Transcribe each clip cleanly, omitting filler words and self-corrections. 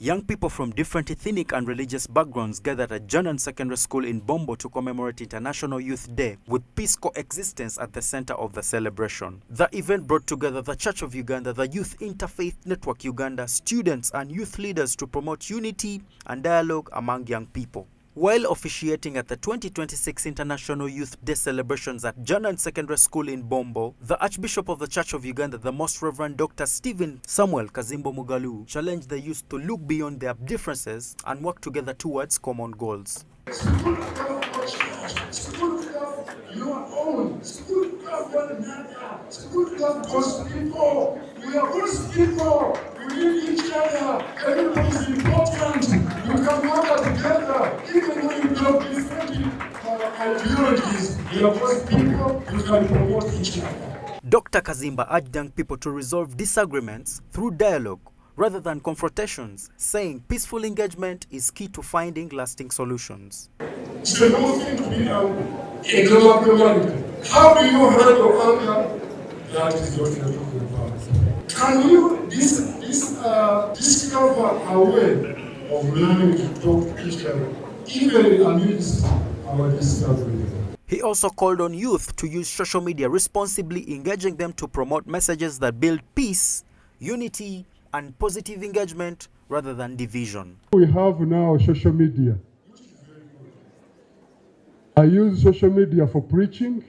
Young people from different ethnic and religious backgrounds gathered at Janaan Secondary School in Bombo to commemorate International Youth Day, with peace coexistence at the center of the celebration. The event brought together the Church of Uganda, the Youth Interfaith Network Uganda, students and youth leaders to promote unity and dialogue among young people. While officiating at the 2026 International Youth Day celebrations at Janaan Secondary School in Bombo, the Archbishop of the Church of Uganda, the Most Rev. Dr. Samuel Kaziimba Mugalu, challenged the youth to look beyond their differences and work together towards common goals. Your own. School club one another. School club goes people. We are all people. We need each other. Everybody is important. You can work together. Even when you have different ideologies, we are all people. You can promote each other. Dr. Kaziimba urged young people to resolve disagreements through dialogue rather than confrontations, saying peaceful engagement is key to finding lasting solutions. It's the whole thing to be a global humanity. How do you handle anger? That is what we are talking about. Can you discover a way of learning to talk to each other, even amidst our disagreements? He also called on youth to use social media responsibly, engaging them to promote messages that build peace, unity, and positive engagement rather than division. We have now social media. I use social media for preaching.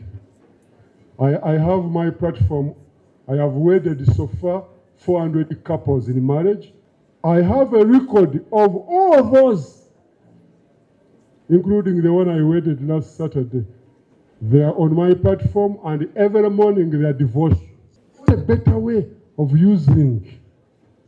I have my platform. I have wedded so far 400 couples in marriage. I have a record of all those, including the one I wedded last Saturday. They are on my platform, and every morning they are devotions. What a better way of using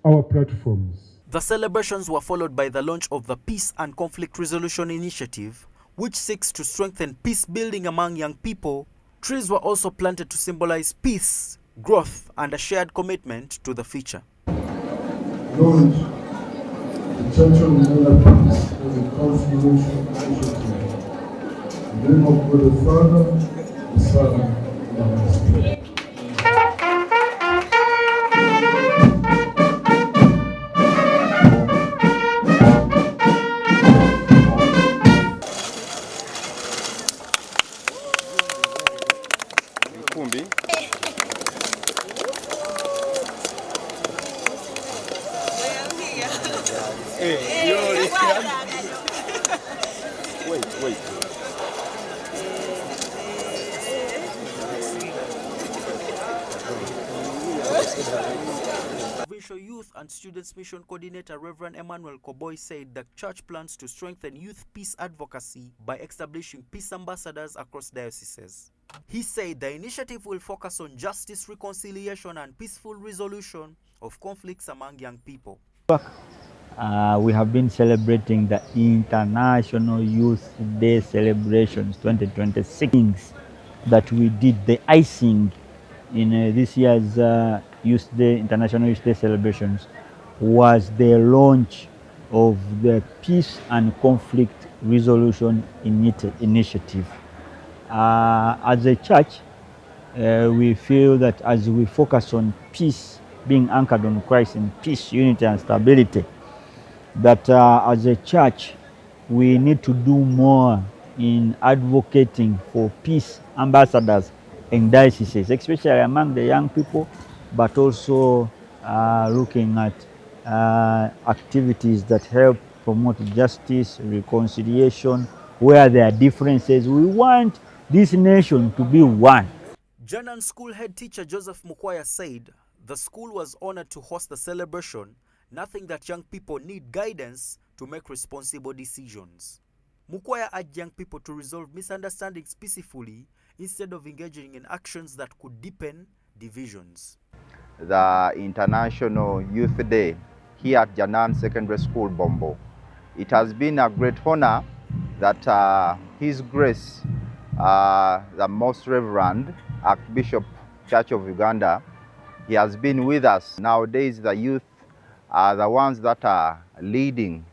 our platforms. The celebrations were followed by the launch of the Peace and Conflict Resolution Initiative, which seeks to strengthen peace building among young people. Trees were also planted to symbolize peace, growth, and a shared commitment to the future. Lord, the Church of Uganda Peace and Conflict Initiative. In the name of God the Father, the Son, and the Holy Spirit. Wait. Provincial Youth and Students Mission Coordinator Reverend Emmanuel Koboy said the church plans to strengthen youth peace advocacy by establishing peace ambassadors across dioceses. He said the initiative will focus on justice, reconciliation, and peaceful resolution of conflicts among young people. We have been celebrating the International Youth Day celebrations 2026. That we did the icing in this year's International Youth Day celebrations was the launch of the Peace and Conflict Resolution Initiative. As a church, we feel that as we focus on peace, being anchored on Christ in peace, unity, and stability, that as a church, we need to do more in advocating for peace ambassadors in dioceses, especially among the young people, but also looking at activities that help promote justice, reconciliation, where there are differences. We want this nation to be one. Janaan School head teacher Joseph Mukwaya said the school was honored to host the celebration, nothing that young people need guidance to make responsible decisions. Mukwaya urged young people to resolve misunderstandings peacefully instead of engaging in actions that could deepen divisions. The International Youth Day here at Janaan Secondary School, Bombo. It has been a great honor that His Grace, the Most Reverend Archbishop Church of Uganda, he has been with us. Nowadays, the youth are the ones that are leading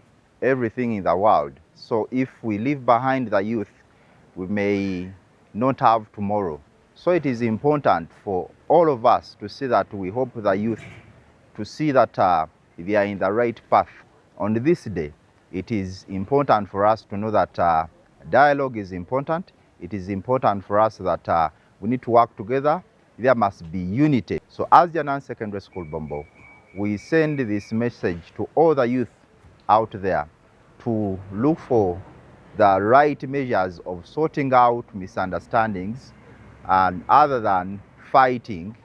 everything in the world. So if we leave behind the youth, we may not have tomorrow. So it is important for all of us to see that we hope the youth to see that they are in the right path on this day, it is important for us to know that dialogue is important. It is important for us that we need to work together. There must be unity. So as Janaan Secondary School Bombo, we send this message to all the youth out there to look for the right measures of sorting out misunderstandings and other than fighting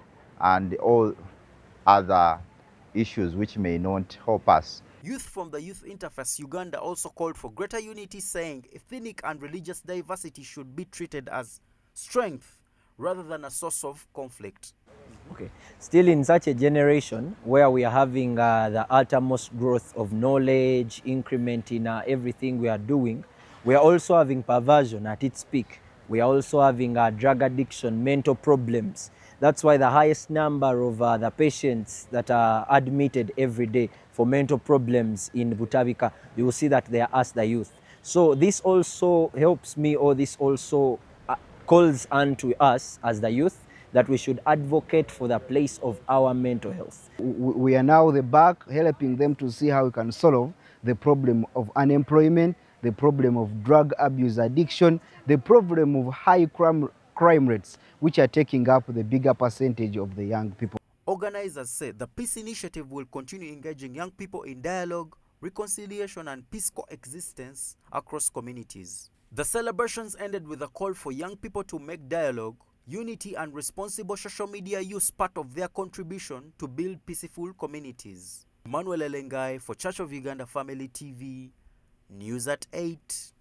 and all other issues which may not help us. Youth from the Youth Interfaith Uganda also called for greater unity, saying ethnic and religious diversity should be treated as strength rather than a source of conflict. Okay. Still in such a generation where we are having the uttermost growth of knowledge, increment in everything we are doing, we are also having perversion at its peak. We are also having drug addiction, mental problems. That's why the highest number of the patients that are admitted every day for mental problems in Butabika, you will see that they are us, the youth. So this also helps me, or this also calls unto us as the youth, that we should advocate for the place of our mental health. We are now the back helping them to see how we can solve the problem of unemployment, the problem of drug abuse addiction, the problem of high crime rates, which are taking up the bigger percentage of the young people. Organizers say the peace initiative will continue engaging young people in dialogue, reconciliation and peace coexistence across communities. The celebrations ended with a call for young people to make dialogue, unity and responsible social media use part of their contribution to build peaceful communities. Manuel Elengai for Church of Uganda Family TV, News at 8.